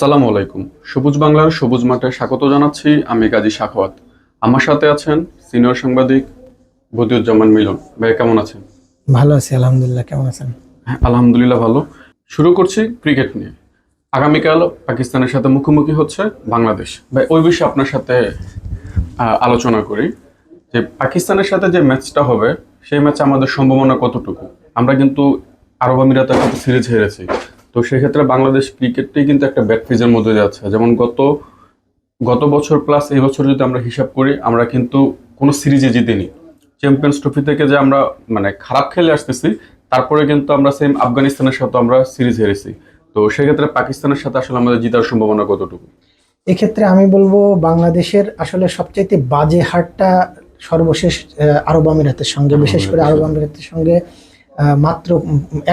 আসসালামু আলাইকুম। সবুজ বাংলার সবুজ মাঠে স্বাগত জানাচ্ছি। আমি গাজী সাখাওয়াত। আমার সাথে আছেন সিনিয়র সাংবাদিক বদিউজ্জামান মিলন। ভাই কেমন আছেন? ভালো আছি আলহামদুলিল্লাহ। কেমন আছেন? হ্যাঁ, আলহামদুলিল্লাহ ভালো। শুরু করছি ক্রিকেট নিয়ে। আগামীকাল পাকিস্তানের সাথে মুখোমুখি হচ্ছে বাংলাদেশ। ভাই ওই বিষয়ে আপনার সাথে আলোচনা করি যে পাকিস্তানের সাথে যে ম্যাচটা হবে সেই ম্যাচে আমাদের সম্ভাবনা কতটুকু। আমরা কিন্তু আরব আমিরাতের সাথে সিরিজ হেরেছি। তো সেক্ষেত্রে বাংলাদেশ ক্রিকেটটাই কিন্তু একটা ব্যাড ফেজের মধ্যে যাচ্ছে। যেমন গত গত বছর প্লাস এই বছর যদি আমরা হিসাব করি, আমরা কিন্তু কোনো সিরিজে জিতিনি। চ্যাম্পিয়ন্স ট্রফি থেকে যে আমরা মানে খারাপ খেলে আসতেছি, তারপরে কিন্তু আমরা সেম আফগানিস্তানের সাথে আমরা সিরিজ হেরেছি। তো সেক্ষেত্রে পাকিস্তানের সাথে আসলে আমাদের জিতার সম্ভাবনা কতটুকু? এক্ষেত্রে আমি বলবো বাংলাদেশের আসলে সবচাইতে বাজে হারটা সর্বশেষ আরব আমিরাতের সঙ্গে, বিশেষ করে আরব আমিরাতের সঙ্গে মাত্র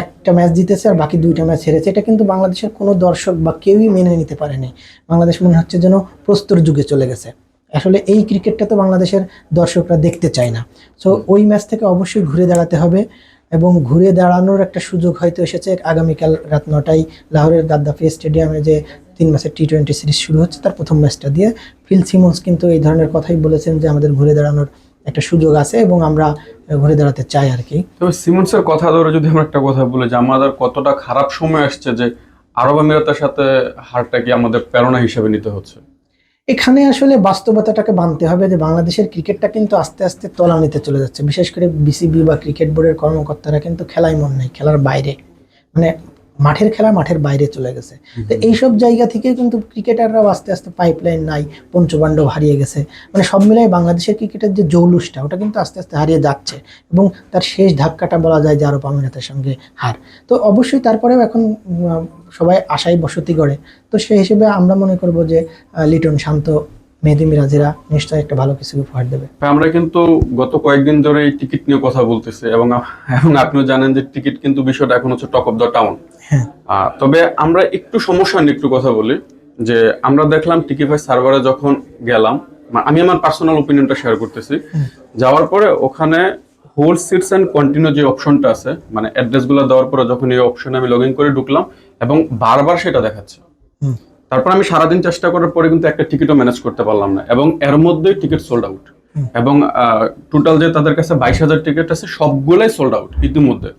একটা ম্যাচ জিতেছে আর বাকি দুইটা ম্যাচ হেরেছে। এটা কিন্তু বাংলাদেশের কোনো দর্শক বা কেউই মেনে নিতে পারেনি। বাংলাদেশ মনে হচ্ছে যেন প্রস্তর যুগে চলে গেছে। আসলে এই ক্রিকেটটা তো বাংলাদেশের দর্শকরা দেখতে চায় না। সো ওই ম্যাচ থেকে অবশ্যই ঘুরে দাঁড়াতে হবে, এবং ঘুরে দাঁড়ানোর একটা সুযোগ হয়তো এসেছে আগামীকাল রাত 9টায় লাহোরের গাদ্দাফি স্টেডিয়ামে যে 3 ম্যাচের টি-20 সিরিজ শুরু হচ্ছে তার প্রথম ম্যাচটা দিয়ে। ফিল সিমন্স কিন্তু এই ধরনের কথাই বলেছেন যে আমাদের ঘুরে দাঁড়ানোর একটা সুযোগ আছে এবং আমরা ঘুরে দাঁড়াতে চাই আর কি। তবে সিমন্সের কথা ধরে যদি আমরা একটা কথা বলি যে আমাদের কতটা খারাপ সময় আসছে যে আরব আমিরাতের সাথে হারটা কি আমাদের প্রেরণা হিসেবে নিতে হচ্ছে? এখানে আসলে বাস্তবতাটাকে মানতে হবে যে বাংলাদেশের ক্রিকেটটা কিন্তু আস্তে আস্তে তলানিতে চলে যাচ্ছে। বিশেষ করে বিসিবি বা ক্রিকেট বোর্ডের কর্মকর্তারা কিন্তু খেলায় মন নেই, খেলার বাইরে, মানে মাঠের খেলা মাঠের বাইরে চলে গেছে। তো এইসব জায়গা থেকে কিন্তু ক্রিকেটাররাও আস্তে আস্তে পাইপলাইন নাই, পঞ্চপাণ্ডব হারিয়ে গেছে। মানে সব মিলাই বাংলাদেশের ক্রিকেটের যে জৌলুসটা ওটা কিন্তু আস্তে আস্তে হারিয়ে যাচ্ছে, এবং তার শেষ ধাক্কাটা বলা যায় যে আরব আমিরাতের সঙ্গে হার। তো অবশ্যই তারপরেও এখন সবাই আশায় বসতি করে। তো সেই হিসেবে আমরা মনে করব যে লিটন, শান্ত, মেহেদী মিরাজেরা নিশ্চয়ই একটা ভালো কিছু উপহার দেবে। আমরা কিন্তু গত কয়েকদিন ধরে এই টিকিট নিয়ে কথা বলতেছি, এবং এবং আপনিও জানেন যে টিকিট কিন্তু বিষয়টা এখন হচ্ছে টক অফ দ্য টাউন। হ্যাঁ, তবে আমরা একটু সমস্যা নিয়ে একটু কথা বলি যে আমরা দেখলাম টিকিফাই সার্ভারে যখন গেলাম, আমি আমার পার্সোনাল ওপিনিয়নটা শেয়ার করতেছি। যাওয়ার পরে ওখানে হোল্ড সিটস এন্ড কন্টিনিউ যে অপশনটা আছে, মানে অ্যাড্রেসগুলো দেওয়ার পরে যখন এই অপশনে আমি লগ ইন করে ঢুকলাম এবং বারবার সেটা দেখাচ্ছে। তারপর আমি সারাদিন চেষ্টা করার পরে কিন্তু একটা টিকিটও ম্যানেজ করতে পারলাম না, এবং এর মধ্যেই টিকিট সোল্ড আউট। এবং টোটাল যে তাদের কাছে 22,000 টিকিট আছে সবগুলাই সোল্ড আউট ইতিমধ্যে।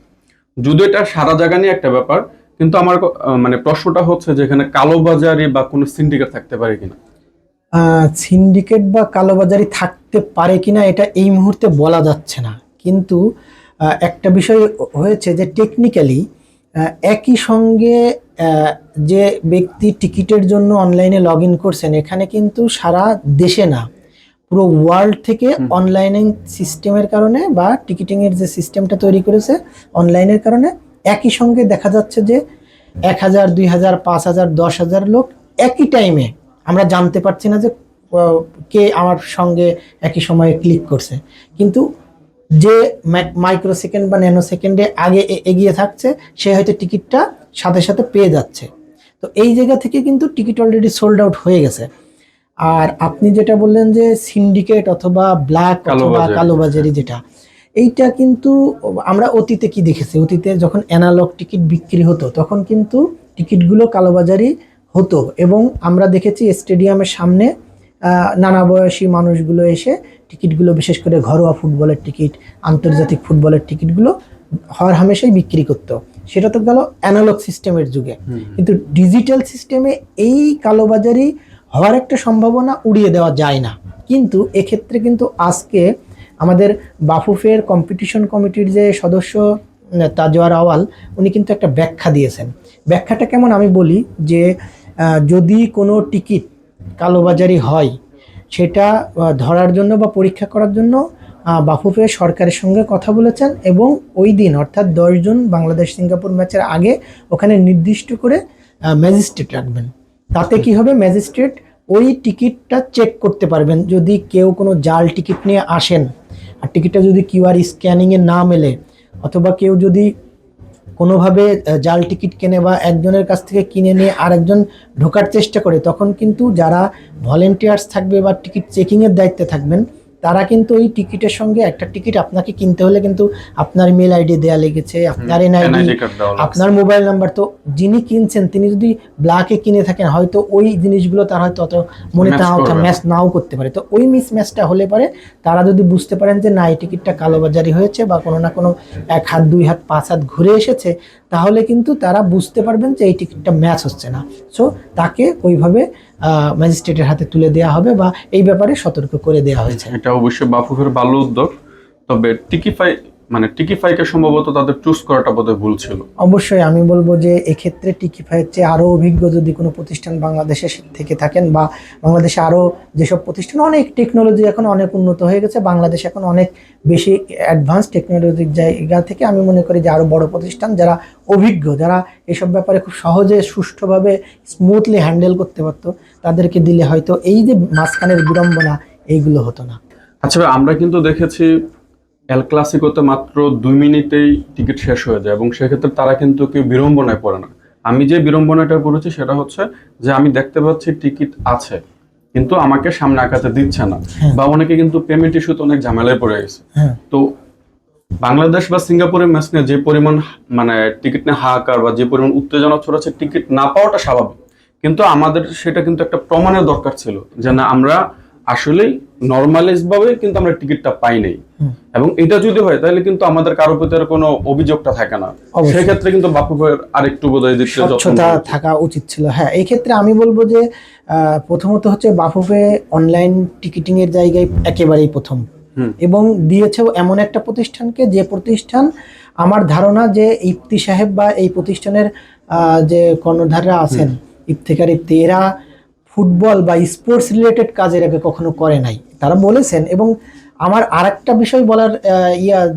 যদিও এটা সারা জায়গা নিয়ে একটা ব্যাপার, কিন্তু আমার মানে প্রশ্নটা হচ্ছে যে এখানে কালোবাজারি বা কোনো সিন্ডিকেট থাকতে পারে কিনা। সিন্ডিকেট বা কালোবাজারি থাকতে পারে কিনা এটা এই মুহূর্তে বলা যাচ্ছে না, কিন্তু একটা বিষয় হয়েছে যে টেকনিক্যালি একই সঙ্গে যে ব্যক্তি টিকিটের জন্য অনলাইনে লগ ইন করছেন, এখানে কিন্তু সারা দেশে না, পুরো ওয়ার্ল্ড থেকে অনলাইনিং সিস্টেমের কারণে বা টিকিটিংয়ের যে সিস্টেমটা তৈরি করেছে অনলাইনের কারণে একই সঙ্গে দেখা যাচ্ছে যে 1,000, 2,000, 5,000, 10,000 লোক একই টাইমে, আমরা জানতে পারছি না যে কে আমার সঙ্গে একই সময়ে ক্লিক করছে, কিন্তু যে মাইক্রো সেকেন্ড বা ন্যানো সেকেন্ডে আগে এগিয়ে থাকছে সে হয়তো টিকিটটা সাথে সাথে পেয়ে যাচ্ছে। তো এই জায়গা থেকে কিন্তু টিকিট অলরেডি সোল্ড আউট হয়ে গেছে। আর আপনি যেটা বললেন যে সিন্ডিকেট অথবা ব্ল্যাক অথবা কালোবাজারি, যেটা এইটা কিন্তু আমরা অতীতে কি দেখেছি, অতীতে যখন অ্যানালগ টিকিট বিক্রি হতো তখন কিন্তু টিকিটগুলো কালোবাজারি হতো, এবং আমরা দেখেছি স্টেডিয়ামের সামনে নানা বয়সী মানুষগুলো এসে টিকিটগুলো, বিশেষ করে ঘরোয়া ফুটবলের টিকিট, আন্তর্জাতিক ফুটবলের টিকিটগুলো হর হামেশাই বিক্রি করতো। সেটা তো গেল অ্যানালগ সিস্টেমের যুগে, কিন্তু ডিজিটাল সিস্টেমে এই কালোবাজারি হওয়ার একটা সম্ভাবনা উড়িয়ে দেওয়া যায় না। কিন্তু এক্ষেত্রে কিন্তু আজকে আমাদের বাফুফের কম্পিটিশন কমিটির যে সদস্য তাজওয়ার আওয়াল, উনি কিন্তু একটা ব্যাখ্যা দিয়েছেন। ব্যাখ্যাটা কেমন আমি বলি যে যদি কোনো টিকিট কালোবাজারি হয় সেটা ধরার জন্য বা পরীক্ষা করার জন্য বাফুফে সরকারের সঙ্গে কথা বলেছেন, এবং ওই দিন অর্থাৎ 10 জুন বাংলাদেশ সিঙ্গাপুর ম্যাচের আগে ওখানে নির্দিষ্ট করে ম্যাজিস্ট্রেট রাখবেন। তাতে কি হবে, ম্যাজিস্ট্রেট ওই টিকিটটা চেক করতে পারবেন। যদি কেউ কোনো জাল টিকিট নিয়ে আসেন আর টিকিটটা যদি কিউআর স্ক্যানিংয়ে না মেলে, অথবা কেউ যদি কোনোভাবে জাল টিকিট কেনে বা একজনের কাছ থেকে কিনে নিয়ে আরেকজন ঢোকার চেষ্টা করে, তখন কিন্তু যারা ভলেন্টিয়ার্স থাকবে বা টিকিট চেকিংয়ের দায়িত্বে থাকবেন তারা কিন্তু ওই টিকিটের সঙ্গে একটা টিকিট আপনাকে কিনতে হলে কিন্তু আপনার মেল আইডি দেয়া লেগেছে, আপনার এনআইডি, NID কার্ড দেওয়া লাগছে। আপনার মোবাইল নাম্বার। তো যিনি কিনছেন তিনি যদি ব্ল্যাকে কিনে থাকেন হয়তো ওই জিনিসগুলো তার হয়তো অত মনে Match নাও করবে না। ম্যাচ নাও করতে পারে। তো ওই মিস ম্যাচটা হলে পরে তারা যদি বুঝতে পারেন যে না এই টিকিটটা কালোবাজারি হয়েছে বা কোনো না কোনো 1 হাত 2 হাত 5 হাত ঘুরে এসেছে, তাহলে কিন্তু তারা বুঝতে পারবেন যে এই টিকিটটা ম্যাচ হচ্ছে না। সো তাকে ওইভাবে ম্যাজিস্ট্রেটের হাতে তুলে দেওয়া হবে বা এই ব্যাপারে সতর্ক করে দেওয়া হয়েছে। এটা অবশ্যই বাফুফের ভালো উদ্যোগ। তবে টিকিফাইকে সম্ভবত তাদের চুজ করাটা বোধহয় ভুল ছিল। অবশ্যই আমি বলবো যে এক্ষেত্রে টিকিফাইয়ের চেয়ে আরও অভিজ্ঞ যদি কোনো প্রতিষ্ঠান বাংলাদেশে থেকে থাকেন বা বাংলাদেশে আরও যেসব প্রতিষ্ঠান, অনেক টেকনোলজি এখন অনেক উন্নত হয়ে গেছে, বাংলাদেশ এখন অনেক বেশি অ্যাডভান্স টেকনোলজির জায়গা থেকে আমি মনে করি যে আরও বড় প্রতিষ্ঠান যারা অভিজ্ঞ, যারা এসব ব্যাপারে খুব সহজে সুষ্ঠুভাবে স্মুথলি হ্যান্ডেল করতে পারতো, তাদেরকে দিলে হয়তো এই যে মাঝখানের বিড়ম্বনা এইগুলো হতো না। আচ্ছা ভাই, আমরা কিন্তু দেখেছি এল ক্লাসিকোতে মাত্র 2 মিনিটেই টিকিট শেষ হয়ে যায় এবং সেক্ষেত্রে তারা কিন্তু কেউ বিড়ম্বনায় পড়ে না। আমি যে বিড়ম্বনাটা পড়েছি সেটা হচ্ছে যে আমি দেখতে পাচ্ছি টিকিট আছে কিন্তু আমাকে সামনে আঁকাতে দিচ্ছে না, বা অনেকে কিন্তু পেমেন্ট ইস্যুতে অনেক ঝামেলায় পড়ে গেছে। হ্যাঁ, তো বাংলাদেশ বা সিঙ্গাপুরের ম্যাচ নিয়ে যে পরিমাণ মানে টিকিট নিয়ে হাহাকার বা যে পরিমাণ উত্তেজনা ছড়াচ্ছে, টিকিট না পাওয়াটা স্বাভাবিক, কিন্তু আমাদের সেটা কিন্তু একটা প্রমাণের দরকার ছিল যে না আমরা আসলেই নর্মালাইজ ভাবে কিন্তু আমরা টিকিটটা পাই নাই। এবং এটা যদি হয় তাহলে কিন্তু আমাদের কারো প্রতি আর কোনো অভিযোগটা থাকে না। অবশ্যই। সেক্ষেত্রে কিন্তু বাফুফের আরেকটু বোধহয় দিতে যত্ন স্বচ্ছতা করা উচিত। থাকা উচিত ছিল। হ্যাঁ, এই ক্ষেত্রে আমি বলবো যে প্রথমত হচ্ছে বাফুফে অনলাইন টিকিটিং এর জায়গায় একেবারেই প্রথম, এবং দিয়েছেও এমন একটা প্রতিষ্ঠানকে যে প্রতিষ্ঠান আমার ধারণা যে ইফতি সাহেব বা এই প্রতিষ্ঠানের যে কর্ণধাররা আছেন, ইফতেখার ইফতি, এরা ফুটবল বা স্পোর্টস রিলেটেড কাজ এর আগে কখনো করে নাই, তারা বলেছেন। এবং আমার আরেকটা বিষয় বলার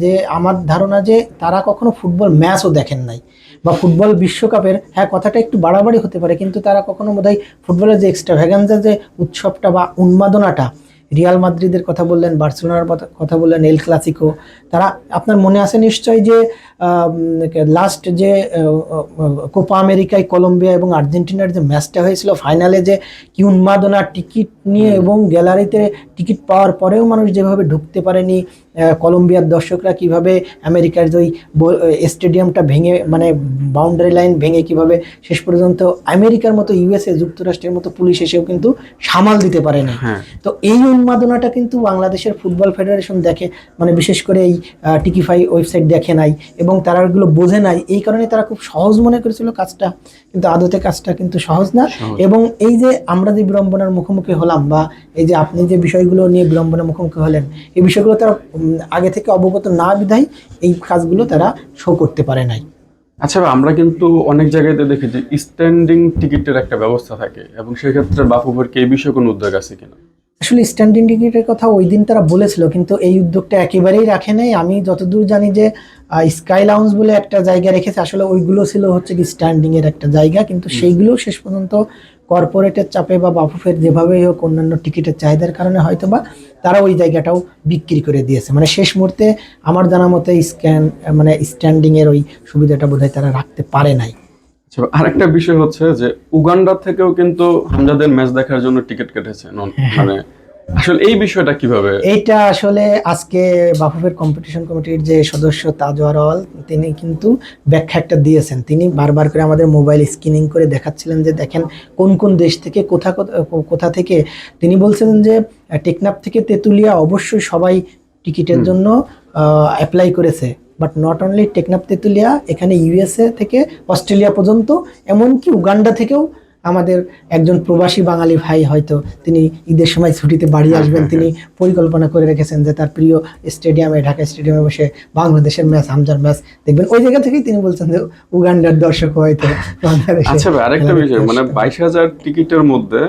যে আমার ধারণা যে তারা কখনো ফুটবল ম্যাচও দেখেন নাই বা ফুটবল বিশ্বকাপের, হ্যাঁ কথাটা একটু বাড়াবাড়ি হতে পারে, কিন্তু তারা কখনো বোধহয় ফুটবলের যে এক্সট্রা ভ্যাগান্সা যে উৎসবটা বা উন্মাদনাটা, রিয়াল মাদ্রিদের কথা বললেন, বার্সেলোনার কথা বললেন, এল ক্লাসিকো, তারা আপনার মনে আছে নিশ্চয় যে লাস্ট যে কোপা আমেরিকায় কলম্বিয়া এবং আর্জেন্টিনার যে ম্যাচটা হয়েছিল ফাইনালে, যে কি উন্মাদনা টিকিট নিয়ে এবং গ্যালারিতে টিকিট পাওয়ার পরেও মানুষ যেভাবে ঢুকতে পারেনি, কলম্বিয়ার দর্শকরা কিভাবে আমেরিকার যে ওই স্টেডিয়ামটা ভেঙে মানে বাউন্ডারি লাইন ভেঙে কিভাবে শেষ পর্যন্ত আমেরিকার মতো ইউএসএ যুক্তরাষ্ট্রের মতো পুলিশ এসেও কিন্তু সামাল দিতে পারে না। তো এই উন্মাদনাটা কিন্তু বাংলাদেশের ফুটবল ফেডারেশন দেখে, মানে বিশেষ করে এই টিকিফাই ওয়েবসাইট দেখে নাই এবং তারা এগুলো বোঝে নাই, এই কারণে তারা খুব সহজ মনে করেছিল কাজটা, কিন্তু আদতে কাজটা কিন্তু সহজ না। এবং এই যে আমরা যে বিড়ম্বনার মুখোমুখি হলাম বা এই যে আপনি যে বিষয়গুলো নিয়ে বিড়ম্বনার মুখোমুখি হলেন, এই বিষয়গুলো তারা আগে থেকে অবগত না বিধায় এই কাজগুলো তারা শো করতে পারে নাই। আচ্ছা ভাই, আমরা কিন্তু অনেক জায়গাতে দেখি যে স্ট্যান্ডিং টিকিটের একটা ব্যবস্থা থাকে এবং সেক্ষেত্রে বাফুফের কি এই বিষয়ে কোনো উদ্যোগ আছে কিনা? আসলে স্ট্যান্ডিং টিকিটের কথা ওই দিন তারা বলেছিল, কিন্তু এই উদ্যোগটা একেবারেই রাখে নাই। আমি যতদূর জানি যে স্কাই লাউঞ্জ বলে একটা জায়গা রেখেছে, আসলে ওইগুলো ছিল হচ্ছে কি স্ট্যান্ডিং এর একটা জায়গা, কিন্তু সেইগুলো শেষ পর্যন্ত কর্পোরেটের চাপে বা বাফুফের যেভাবেই হোক অন্যান্য টিকিটের চাহিদার কারণে হয়তো বা তারা ওই জায়গাটাও বিক্রি করে দিয়েছে। মানে শেষ মুহূর্তে আমার জানা মতে স্ট্যান্ডিং এর ওই সুবিধাটা বোধহয় তারা রাখতে পারে নাই। আরেকটা বিষয় হচ্ছে যে উগান্ডা থেকেও কিন্তু হামজাদের ম্যাচ দেখার জন্য টিকিট কেটেছে, মানে আসলে এই বিষয়টা কিভাবে? এইটা আসলে আজকে বাফুফের কম্পিটিশন কমিটির যে সদস্য তাজওয়ার আওয়াল, তিনি কিন্তু ব্যাখ্যা একটা দিয়েছেন। তিনি বারবার করে আমাদের মোবাইল স্ক্রিনিং করে দেখাচ্ছিলেন যে দেখেন কোন কোন দেশ থেকে কোথা থেকে। তিনি বলছেন যে টেকনাফ থেকে তেঁতুলিয়া অবশ্যই সবাই টিকিটের জন্য অ্যাপ্লাই করেছে, but not only Teknaf Tetulia, এখানে ইউএসএ থেকে অস্ট্রেলিয়া পর্যন্ত, এমনকি উগান্ডা থেকেও আমাদের একজন প্রবাসী বাঙালি ভাই হয়তো তিনি ঈদের সময় ছুটিতে বাড়ি আসবেন, তিনি পরিকল্পনা করে রেখেছেন যে তার প্রিয় স্টেডিয়ামে, ঢাকা স্টেডিয়ামে বসে বাংলাদেশের ম্যাচ, হামজার ম্যাচ দেখবেন। ওই জায়গা থেকেই তিনি বলছেন যে উগান্ডার দর্শক হয়তো বাংলাদেশে। আচ্ছা ভাই, আরেকটা বিষয়, মানে 22,000 টিকিটের মধ্যে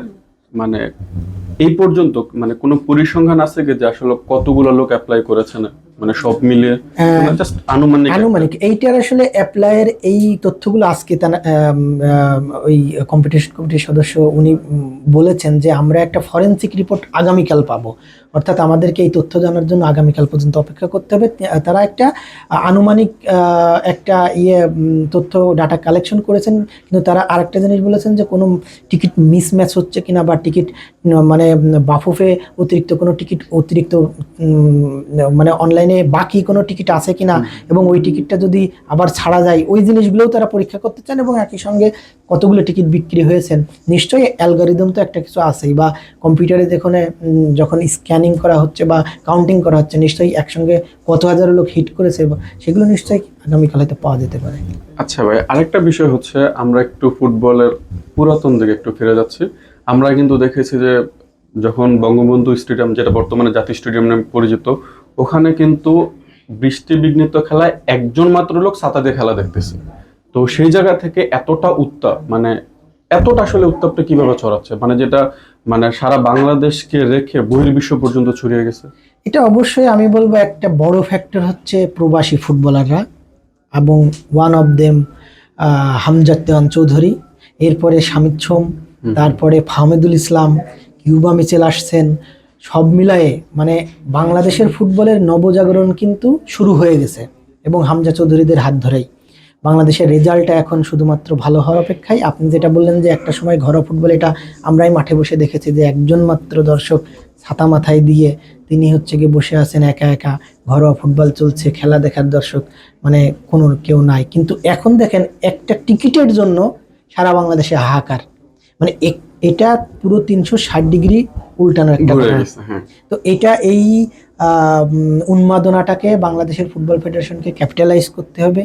মানে এই পর্যন্ত মানে কোনো পরিসংখ্যান আছে কি যে আসলে কতগুলো লোক অ্যাপ্লাই করেছে না? মানে সব মিলিয়ে জাস্ট আনুমানিক আনুমানিক এইটার আসলে অ্যাপ্লাইয়ের এই তথ্যগুলো আজকে ওই কম্পিটিশন কমিটির সদস্য উনি বলেছেন যে আমরা একটা ফরেনসিক রিপোর্ট আগামীকাল পাবো, অর্থাৎ আমাদেরকে এই তথ্য জানার জন্য আগামীকাল পর্যন্ত অপেক্ষা করতে হবে। তারা একটা আনুমানিক একটা তথ্য ডাটা কালেকশন করেছেন, কিন্তু তারা আরেকটা জিনিস বলেছেন যে কোনো টিকিট মিসম্যাচ হচ্ছে কিনা বা টিকিট মানে বাফুফে অতিরিক্ত কোনো টিকিট মানে অনলাইনে বাকি কোনো টিকিট আছে কিনা এবং ওই টিকিটটা যদি আবার ছাড়া যায় ওই জিনিসগুলোও তারা পরীক্ষা করতে চান, এবং একই সঙ্গে কতগুলো টিকিট বিক্রি হয়েছেন। নিশ্চয়ই অ্যালগরিদম তো একটা কিছু আছেই, বা কম্পিউটারে যখন স্ক্যানিং করা হচ্ছে বা কাউন্টিং করা হচ্ছে নিশ্চয়ই একসঙ্গে কত হাজার লোক হিট করেছে, সেগুলো নিশ্চয়ই আগামীকাল হয়তো পাওয়া যেতে পারে। আচ্ছা ভাই, আরেকটা বিষয় হচ্ছে আমরা একটু ফুটবলের পুরাতন দিকে একটু ফিরে যাচ্ছি। আমরা কিন্তু দেখেছি যে যখন বঙ্গবন্ধু স্টেডিয়াম, যেটা বর্তমানে জাতীয় স্টেডিয়াম নামে পরিচিত, ওখানে কিন্তু বৃষ্টি বিঘ্নিত খেলায় একজন মাত্র লোক ছাতা দিয়ে খেলা দেখতেছে। তো সেই জায়গা থেকে এতটা উত্তাপ, মানে এতটা আসলে উত্তাপটা কিভাবে ছড়াচ্ছে, মানে যেটা মানে সারা বাংলাদেশকে রেখে বহির্বিশ্ব পর্যন্ত ছড়িয়ে গেছে? এটা অবশ্যই আমি বলবো একটা বড় ফ্যাক্টর হচ্ছে প্রবাসী ফুটবলাররা, এবং ওয়ান অফ দেম হামজা দেওয়ান চৌধুরী, এরপরে শামিদ সোম, তারপরে ফাহমেদুল ইসলাম, কিউবা মিচেল আসছেন। সব মিলায়ে মানে বাংলাদেশের ফুটবলের নবজাগরণ কিন্তু শুরু হয়ে গেছে, এবং হামজা চৌধুরীদের হাত ধরেই বাংলাদেশের রেজাল্টটা এখন শুধুমাত্র ভালো হওয়ার অপেক্ষায়। আপনি যেটা বললেন যে একটা সময় ঘরোয়া ফুটবল, এটা আমরাই মাঠে বসে দেখেছি যে একজন মাত্র দর্শক ছাতা মাথায় দিয়ে তিনি হচ্ছে গিয়ে বসে আছেন একা একা, ঘরোয়া ফুটবল চলছে, খেলা দেখার দর্শক মানে কোনো কেউ নাই। কিন্তু এখন দেখেন একটা টিকিটের জন্য সারা বাংলাদেশে হাহাকার, মানে এটা পুরো 360 ডিগ্রি উল্টানো একটা ঘটনা। তো এটা এই উন্মাদনাটাকে বাংলাদেশের ফুটবল ফেডারেশনকে ক্যাপিটালাইজ করতে হবে,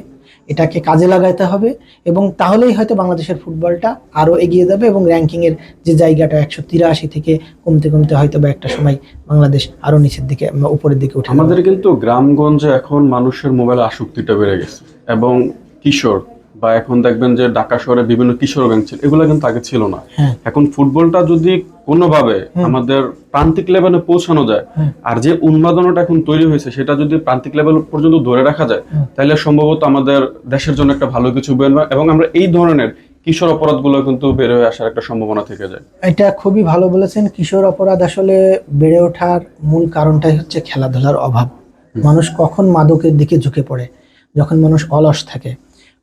এটাকে কাজে লাগাতে হবে, এবং তাহলেই হয়তো বাংলাদেশের ফুটবলটা আরও এগিয়ে যাবে, এবং র্যাঙ্কিংয়ের যে জায়গাটা 183 থেকে কমতে কমতে হয়তো বা একটা সময় বাংলাদেশ আরও নিচের দিকে উপরের দিকে উঠে। আমাদের কিন্তু গ্রামগঞ্জে এখন মানুষের মোবাইল আসক্তিটা বেড়ে গেছে, এবং কিশোর বা এখন দেখবেন যে ঢাকা শহরে বিভিন্ন কিশোর গ্যাং ছিল, এগুলো কিন্তু আগে ছিল না। এখন ফুটবলটা যদি কোনোভাবে আমাদের প্রান্তিক লেভেলে পৌঁছানো যায়, আর যে উন্মাদনাটা এখন তৈরি হয়েছে সেটা যদি প্রান্তিক লেভেল পর্যন্ত ধরে রাখা যায়, তাহলে সম্ভবত আমাদের দেশের জন্য একটা ভালো কিছু বেরোবে, এবং আমরা এই ধরনের কিশোর অপরাধগুলো কিন্তু বেড়ে আসার একটা সম্ভাবনা থেকে যায়। এটা খুবই ভালো বলেছেন। কিশোর অপরাধ আসলে বেড়ে ওঠার মূল কারণটাই হচ্ছে খেলাধুলার অভাব। মানুষ কখন মাদকের দিকে ঝুঁকে পড়ে, যখন মানুষ অলস থাকে,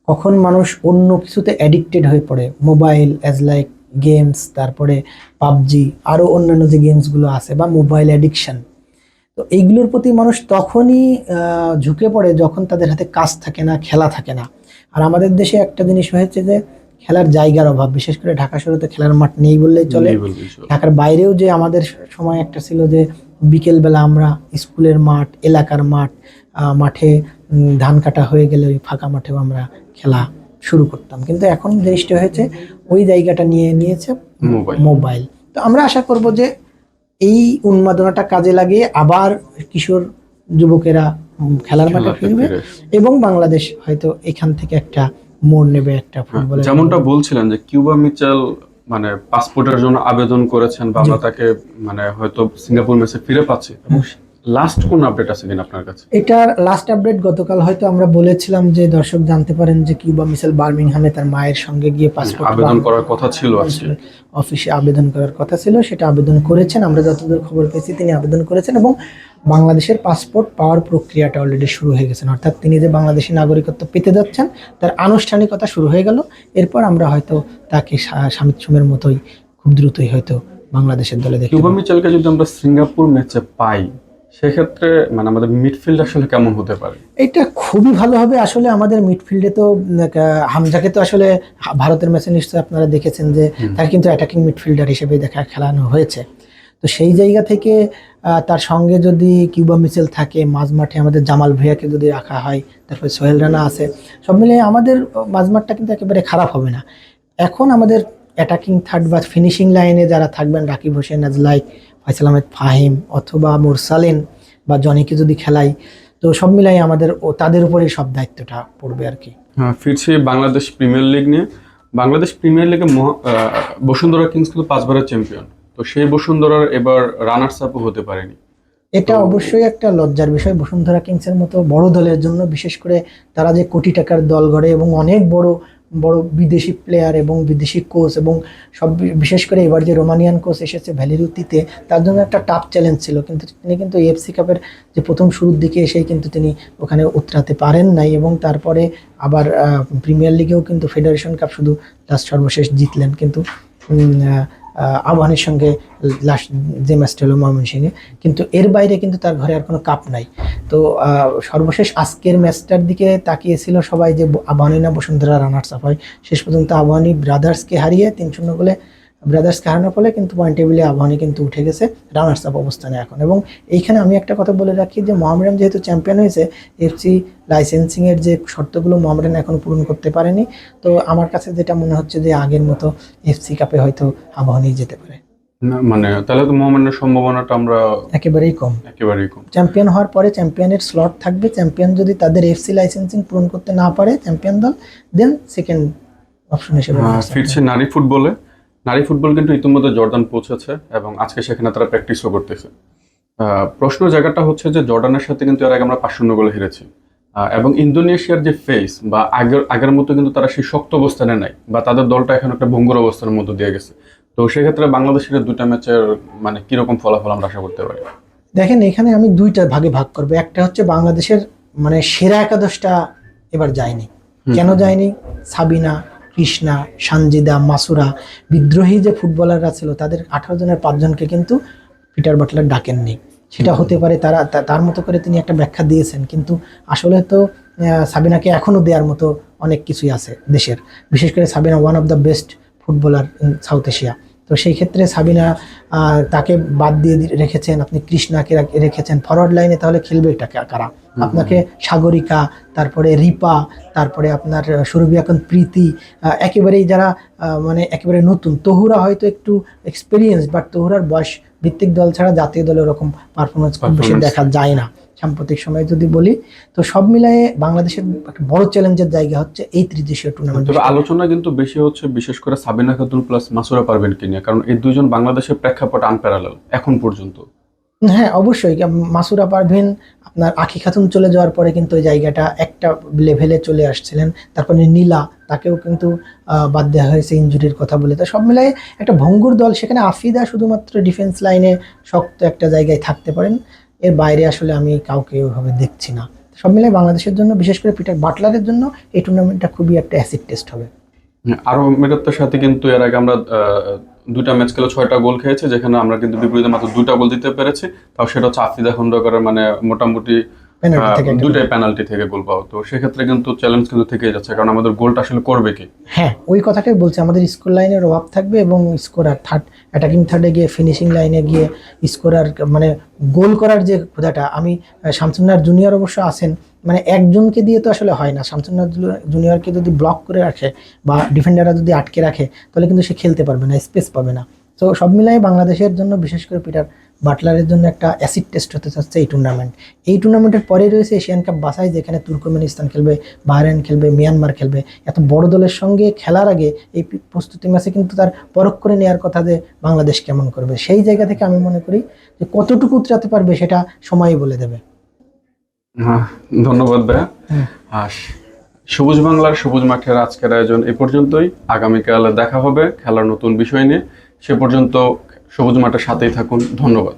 কখন মানুষ অন্য কিছুতে অ্যাডিক্টেড হয়ে পড়ে, মোবাইল অ্যাজ লাইক গেমস, তারপরে পাবজি, আরও অন্যান্য যে গেমসগুলো আছে, বা মোবাইল অ্যাডিকশন। তো এইগুলোর প্রতি মানুষ তখনই ঝুঁকে পড়ে যখন তাদের হাতে কাজ থাকে না, খেলা থাকে না। আর আমাদের দেশে একটা জিনিস হয়েছে যে খেলার জায়গার অভাব, বিশেষ করে ঢাকা শহরে খেলার মাঠ নেই বললেই চলে। ঢাকার বাইরেও যে আমাদের সময় একটা ছিল যে বিকেলবেলা আমরা স্কুলের মাঠ, এলাকার মাঠে ধান কাটা হয়ে গেলে ওই ফাঁকা মাঠেও আমরা খেলা শুরু করতাম, কিন্তু এখন জিনিসটা হয়েছে ওই জায়গাটা নিয়েছে মোবাইল। তো আমরা আশা করব যে এই উন্মাদনাটা কাজে লাগিয়ে আবার কিশোর যুবকেরা খেলার মাঠে ফিরবে, এবং বাংলাদেশ হয়তো এখান থেকে একটা মোড় নেবে একটা ফুটবল। যেমনটা বলছিলেন যে কিউবা মিচেল মানে পাসপোর্টের জন্য আবেদন করেছেন, বা আমরা তাকে মানে হয়তো সিঙ্গাপুর ম্যাচে ফিরে পাচ্ছি। লাস্ট কোন আপডেট আছে কিনা আপনার কাছে? এটার লাস্ট আপডেট গতকাল হয়তো আমরা বলেছিলাম যে দর্শক জানতে পারেন যে কিউবা মিচেল বার্মিংহামে তার মায়ের সঙ্গে গিয়ে পাসপোর্ট আবেদন করার কথা ছিল, আজকে অফিসে আবেদন করার কথা ছিল, সেটা আবেদন করেছেন। আমরা যতদূর খবর পেয়েছি তিনি আবেদন করেছেন, এবং বাংলাদেশের পাসপোর্ট পাওয়ার প্রক্রিয়াটা অলরেডি শুরু হয়ে গেছে, অর্থাৎ তিনি যে বাংলাদেশি নাগরিকত্ব পেতে যাচ্ছেন তার আনুষ্ঠানিকতা শুরু হয়ে গেল। এরপর আমরা হয়তো তাকে শামিদ সোমের মতোই খুব দ্রুতই হয়তো বাংলাদেশের দলে দেখব। কিউবা মিচেলকে যদি আমরা সিঙ্গাপুর ম্যাচে পাই, সেক্ষেত্রে মানে আমাদের মিডফিল্ড আসলে কেমন হতে পারে? এটা খুবই ভালো হবে। আসলে আমাদের মিডফিল্ডে তো হামজাকে তো আসলে ভারতের ম্যাচে নিশ্চয়ই আপনারা দেখেছেন যে তাকে কিন্তু অ্যাটাকিং মিডফিল্ডার হিসেবে খেলানো হয়েছে। তো সেই জায়গা থেকে তার সঙ্গে যদি কিউবা মিচেল থাকে, মাঝমাঠে আমাদের জামাল ভুঁইয়াকে যদি রাখা হয়, তারপরে সোহেল রানা আছে, সব মিলিয়ে আমাদের মাঝমাঠটা কিন্তু একেবারে খারাপ হবে না। এখন আমাদের অ্যাটাকিং থার্ড বা ফিনিশিং লাইনে যারা থাকবেন, রাকিব হোসেন, আজলাই, ফয়সাল আহমেদ ফাহিম, অথবা মুরসালিন বা জনিকে যদি খেলাই, তো সব মিলাই আমাদের তাদের উপরেই সব দায়িত্বটা পড়বে আর কি। হ্যাঁ, ফিরছি বাংলাদেশ প্রিমিয়ার লিগ নিয়ে। বাংলাদেশ প্রিমিয়ার লিগে বসুন্ধরা কিংস কিন্তু 5 বারের চ্যাম্পিয়ন। তো সেই বসুন্ধরার এবার রানার্স আপও হতে পারেনি। এটা অবশ্যই একটা লজ্জার বিষয় বসুন্ধরা কিংসের মতো বড় দলের জন্য, বিশেষ করে তারা যে কোটি টাকার দল গড়ে এবং অনেক বড় বড় বিদেশি প্লেয়ার এবং বিদেশি কোচ, এবং সব বিশেষ করে এবার যে রোমানিয়ান কোচ এসেছে ভ্যালেরুতিতে, তার জন্য একটা টাফ চ্যালেঞ্জ ছিল। কিন্তু তিনি কিন্তু এএফসি কাপের যে প্রথম শুরুর দিকে এসেই কিন্তু তিনি ওখানে উতরাতে পারেন নাই, এবং তারপরে আবার প্রিমিয়ার লিগেও কিন্তু ফেডারেশন কাপ শুধু লাস্ট সর্বশেষ জিতলেন, কিন্তু আবাহনীর সঙ্গে লাস্ট যে ম্যাচটা হলো ময়মনসিংহে, কিন্তু এর বাইরে কিন্তু তার ঘরে আর কোনো কাপ নাই। তো সর্বশেষ আজকের ম্যাচটার দিকে তাকিয়েছিল সবাই যে আবাহনী না বসুন্ধরা রানার্স আপ হয়। শেষ পর্যন্ত আবাহনী ব্রাদার্সকে হারিয়ে 3-0 গোলে ব্রাদার্সকে হারানোর ফলে কিন্তু পয়েন্ট টেবিলে আবাহনী কিন্তু উঠে গেছে রানার্স আপ অবস্থানে এখন। এবং এইখানে আমি একটা কথা বলে রাখি যে মোহামেডান যেহেতু চ্যাম্পিয়ন হয়েছে, এফসি লাইসেন্সিংয়ের যে শর্তগুলো মোহামেডান এখনো পূরণ করতে পারেনি। তো আমার কাছে যেটা মনে হচ্ছে যে আগের মতো এফসি কাপে হয়তো আবাহনী যেতে পারে। না, মানে তাহলে তো মোহামেডানের সম্ভাবনাটা আমরা একেবারেই কম। একেবারেই কম। চ্যাম্পিয়ন হওয়ার পরে চ্যাম্পিয়নের স্লট থাকবে, চ্যাম্পিয়ন যদি তাদের এফসি লাইসেন্সিং পূরণ করতে না পারে চ্যাম্পিয়ন দল, দেন সেকেন্ড অপশন হিসেবে ফিরছে নারী ফুটবলে। নারী ফুটবল কিন্তু ইতিমধ্যে জর্ডান পৌঁছেছে এবং আজকে সেখানে তারা প্র্যাকটিসও করতেছে। প্রশ্ন জায়গাটা হচ্ছে যে জর্ডানের সাথে কিন্তু এর আগে আমরা 5-0 গোলে হেরেছি, এবং ইন্দোনেশিয়ার যে ফেস বা আগের মতো কিন্তু তারা সেই শক্ত অবস্থানে নাই, বা তাদের দলটা এখন একটা ভঙ্গুর অবস্থানের মধ্যে দিয়ে গেছে। তো সেক্ষেত্রে বাংলাদেশের দুটা ম্যাচের মানে কিরকম ফলাফল আমরা আশা করতে পারি? দেখেন, এখানে আমি দুইটা ভাগে ভাগ করবো। একটা হচ্ছে বাংলাদেশের মানে সেরা একাদশটা এবার যায়নি। কেন যায়নি? সাবিনা, কৃষ্ণা, সানজিদা, মাসুরা, বিদ্রোহী যে ফুটবলাররা ছিল তাদের 18 জনের 5 জনকে কিন্তু পিটার বাটলার ডাকেননি। সেটা হতে পারে তার মতো করে তিনি একটা ব্যাখ্যা দিয়েছেন, কিন্তু আসলে তো সাবিনাকে এখনো দেওয়ার মতো অনেক কিছুই আছে দেশের। বিশেষ করে Sabina one of the best footballer in south Asia. তো সেই ক্ষেত্রে সাবিনা তাকে বাদ দিয়ে রেখেছেন, আপনি কৃষ্ণাকে রেখেছেন ফরওয়ার্ড লাইনে, তাহলে খেলবে এটা কারা? আপনাকে সাগরিকা, তারপরে রিপা, তারপরে আপনার সুরভিয়াকন প্রীতি, একেবারেই যারা মানে একেবারে নতুন। তহুরা হয়তো একটু এক্সপিরিয়েন্স, বাট তহুরার বয়স ভিত্তিক দল ছাড়া জাতীয় দলে ওরকম পারফরমেন্স খুব বেশি দেখা যায় না সাম্প্রতিক সময়ে যদি বলি। তো সব মিলায়ে বাংলাদেশের একটা বড় চ্যালেঞ্জের জায়গা হচ্ছে এই ত্রিদেশীয় টুর্নামেন্ট। তবে আলোচনা কিন্তু বেশি হচ্ছে বিশেষ করে সাবিনা খাতুন প্লাস মাসুরা পারভীনকে নিয়ে, কারণ এই দুইজন বাংলাদেশের প্রেক্ষাপটে আনপ্যারালাল এখন পর্যন্ত। হ্যাঁ, অবশ্যই। মাসুরা পারভীন আপনার আখি খাতুন চলে যাওয়ার পরে কিন্তু ওই জায়গাটা একটা লেভেলে চলে আসছিলেন। তারপরে নীলা, তাকেও কিন্তু বাদ দেওয়া হয়েছে ইনজুরির কথা বলে। তো সব মিলাই একটা ভঙ্গুর দল। সেখানে আফিদা শুধুমাত্র ডিফেন্স লাইনে শক্ত একটা জায়গায় থাকতে পারেন, এর বাইরে আসলে আমি কাউকে ওইভাবে দেখছি না। সব মিলাই বাংলাদেশের জন্য, বিশেষ করে পিটার বাটলারের জন্য এই টুর্নামেন্টটা খুবই একটা অ্যাসিড টেস্ট হবে। আরো মেরত্বের সাথে কিন্তু এর আগে আমরা দুটা ম্যাচ খেলে 6টা গোল খেয়েছে, যেখানে আমরা কিন্তু বিপরীতে মাত্র 2টা গোল দিতে পেরেছি। তাও সেটা হচ্ছে আফিদা খন্দকারের মানে মোটামুটি দুটাই পেনাল্টি থেকে গোল পাওয়া। তো সেক্ষেত্রে কিন্তু চ্যালেঞ্জ কিন্তু থেকেই যাচ্ছে, কারণ আমাদের গোলটা আসলে করবে কি। হ্যাঁ, ওই কথাটাই বলছি, আমাদের স্কোর লাইনের অভাব থাকবে এবং স্কোরার অ্যাটাকিং থার্ডে গিয়ে ফিনিশিং লাইনে গিয়ে স্কোরার মানে গোল করার যে ক্ষুধাটা। আমি শামসুন্নাহর জুনিয়র অবশ্য আছেন, মানে একজনকে দিয়ে তো আসলে হয় না। শামসুন্নাহর জুনিয়রকে যদি ব্লক করে রাখে বা ডিফেন্ডাররা যদি আটকে রাখে, তাহলে কিন্তু সে খেলতে পারবে না, স্পেস পাবে না। তো সব মিলাই বাংলাদেশের জন্য, বিশেষ করে পিটার বাটলারের জন্য একটা অ্যাসিড টেস্ট হতে চাচ্ছে এই টুর্নামেন্ট। এই টুর্নামেন্টের পরে রয়েছে এশিয়ান কাপ বাছাই, যেখানে তুর্কমেনিস্তান খেলবে, বাহরাইন খেলবে, মিয়ানমার খেলবে। এত বড় দলের সঙ্গে খেলার আগে এই প্রস্তুতি ম্যাচে কিন্তু তার পরখ করে নেওয়ার কথা যে বাংলাদেশ কেমন করবে। সেই জায়গা থেকে আমি মনে করি যে কতটুকু উতরাতে পারবে সেটা সময়ই বলে দেবে। ধন্যবাদ ভাইয়া। সবুজ বাংলার সবুজ মাঠের আজকের আয়োজন এ পর্যন্তই। আগামীকাল দেখা হবে খেলার নতুন বিষয় নিয়ে। সে পর্যন্ত সবুজ মাঠের সাথেই থাকুন। ধন্যবাদ।